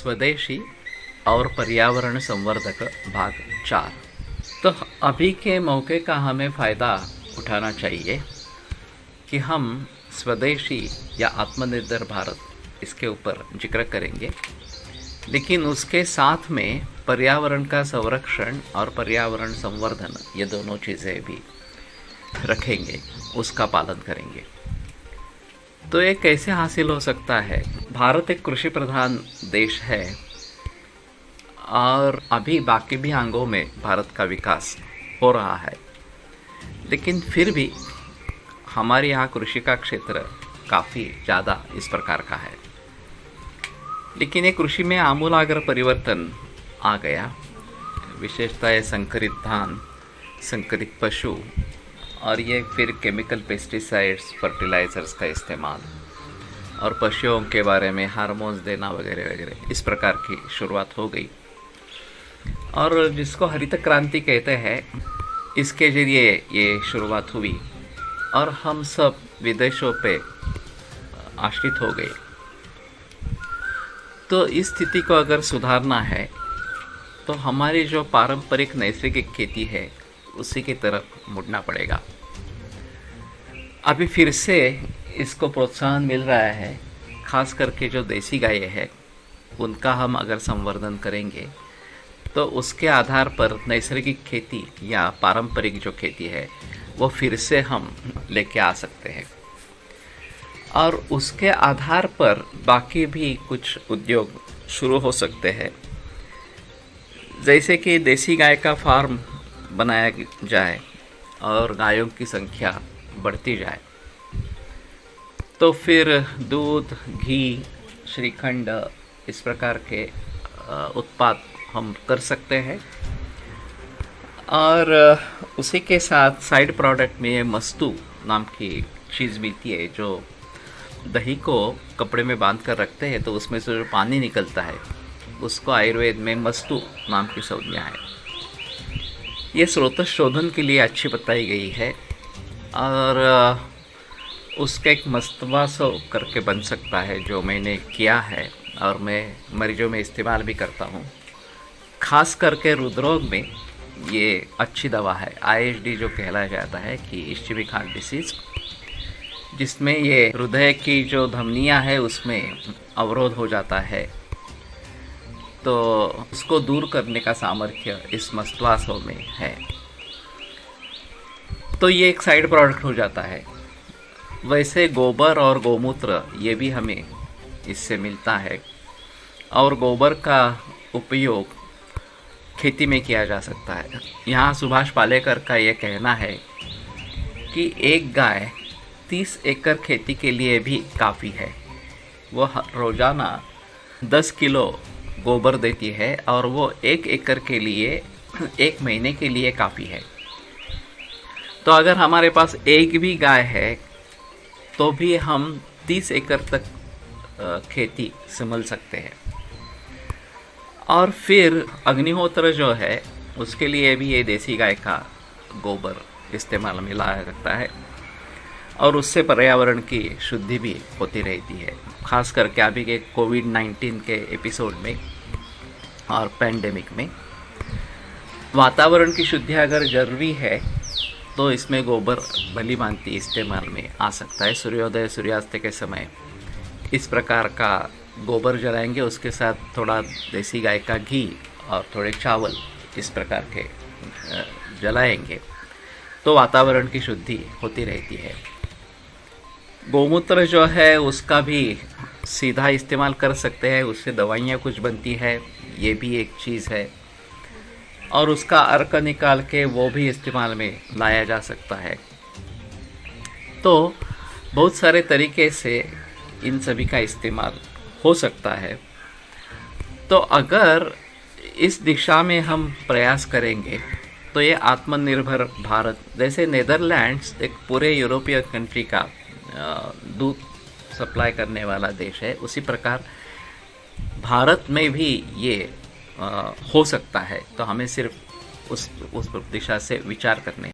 स्वदेशी और पर्यावरण संवर्धक भाग 4। तो अभी के मौके का हमें फ़ायदा उठाना चाहिए कि हम स्वदेशी या आत्मनिर्भर भारत इसके ऊपर जिक्र करेंगे, लेकिन उसके साथ में पर्यावरण का संरक्षण और पर्यावरण संवर्धन ये दोनों चीज़ें भी रखेंगे, उसका पालन करेंगे। तो ये कैसे हासिल हो सकता है? भारत एक कृषि प्रधान देश है और अभी बाकी भी अंगों में भारत का विकास हो रहा है, लेकिन फिर भी हमारे यहाँ कृषि का क्षेत्र काफ़ी ज़्यादा इस प्रकार का है। लेकिन ये कृषि में आमूलाग्र परिवर्तन आ गया, विशेषतः ये संकरित धान, संकरित पशु और ये फिर केमिकल पेस्टिसाइड्स, फर्टिलाइज़र्स का इस्तेमाल और पशुओं के बारे में हार्मोन्स देना वगैरह वगैरह, इस प्रकार की शुरुआत हो गई। और जिसको हरित क्रांति कहते हैं, इसके ज़रिए ये शुरुआत हुई और हम सब विदेशों पे आश्रित हो गए। तो इस स्थिति को अगर सुधारना है तो हमारी जो पारंपरिक नैसर्गिक खेती है उसी की तरफ मुड़ना पड़ेगा। अभी फिर से इसको प्रोत्साहन मिल रहा है, खास करके जो देसी गायें हैं उनका हम अगर संवर्धन करेंगे तो उसके आधार पर नैसर्गिक खेती या पारंपरिक जो खेती है वो फिर से हम लेके आ सकते हैं और उसके आधार पर बाकी भी कुछ उद्योग शुरू हो सकते हैं। जैसे कि देसी गाय का फार्म बनाया जाए और गायों की संख्या बढ़ती जाए, तो फिर दूध, घी, श्रीखंड इस प्रकार के उत्पाद हम कर सकते हैं। और उसी के साथ साइड प्रोडक्ट में मस्तू नाम की चीज़ मिलती है, जो दही को कपड़े में बांध कर रखते हैं तो उसमें से जो पानी निकलता है उसको आयुर्वेद में मस्तू नाम की संज्ञा है। ये स्रोत शोधन के लिए अच्छी बताई गई है और उसका एक मस्तवासो करके बन सकता है, जो मैंने किया है और मैं मरीजों में इस्तेमाल भी करता हूँ। खास करके हृदरोग में ये अच्छी दवा है। ISD जो कहलाया जाता है कि इस्चेमिक हार्ट डिसीज़, जिसमें ये हृदय की जो धमनियाँ है उसमें अवरोध हो जाता है, तो उसको दूर करने का सामर्थ्य इस मस्तवासों में है। तो ये एक साइड प्रोडक्ट हो जाता है। वैसे गोबर और गोमूत्र ये भी हमें इससे मिलता है और गोबर का उपयोग खेती में किया जा सकता है। यहाँ सुभाष पालेकर का ये कहना है कि एक गाय 30 एकड़ खेती के लिए भी काफ़ी है। वह रोज़ाना 10 किलो गोबर देती है और वो 1 एकड़ के लिए 1 महीने के लिए काफ़ी है। तो अगर हमारे पास एक भी गाय है तो भी हम 30 एकड़ तक खेती संभाल सकते हैं। और फिर अग्निहोत्र जो है उसके लिए भी ये देसी गाय का गोबर इस्तेमाल में लाया जाता है और उससे पर्यावरण की शुद्धि भी होती रहती है। खास करके अभी के कोविड-19 के एपिसोड में और पैंडेमिक में वातावरण की शुद्धि अगर ज़रूरी है तो इसमें गोबर भली भांति इस्तेमाल में आ सकता है। सूर्योदय सूर्यास्त के समय इस प्रकार का गोबर जलाएंगे, उसके साथ थोड़ा देसी गाय का घी और थोड़े चावल इस प्रकार के जलाएंगे तो वातावरण की शुद्धि होती रहती है। गोमूत्र जो है उसका भी सीधा इस्तेमाल कर सकते हैं, उससे दवाइयाँ कुछ बनती है, ये भी एक चीज़ है। और उसका अर्क निकाल के वो भी इस्तेमाल में लाया जा सकता है। तो बहुत सारे तरीके से इन सभी का इस्तेमाल हो सकता है। तो अगर इस दिशा में हम प्रयास करेंगे तो ये आत्मनिर्भर भारत, जैसे नेदरलैंड्स एक पूरे यूरोपीय कंट्री का दूध सप्लाई करने वाला देश है, उसी प्रकार भारत में भी ये हो सकता है। तो हमें सिर्फ उस दिशा से विचार करने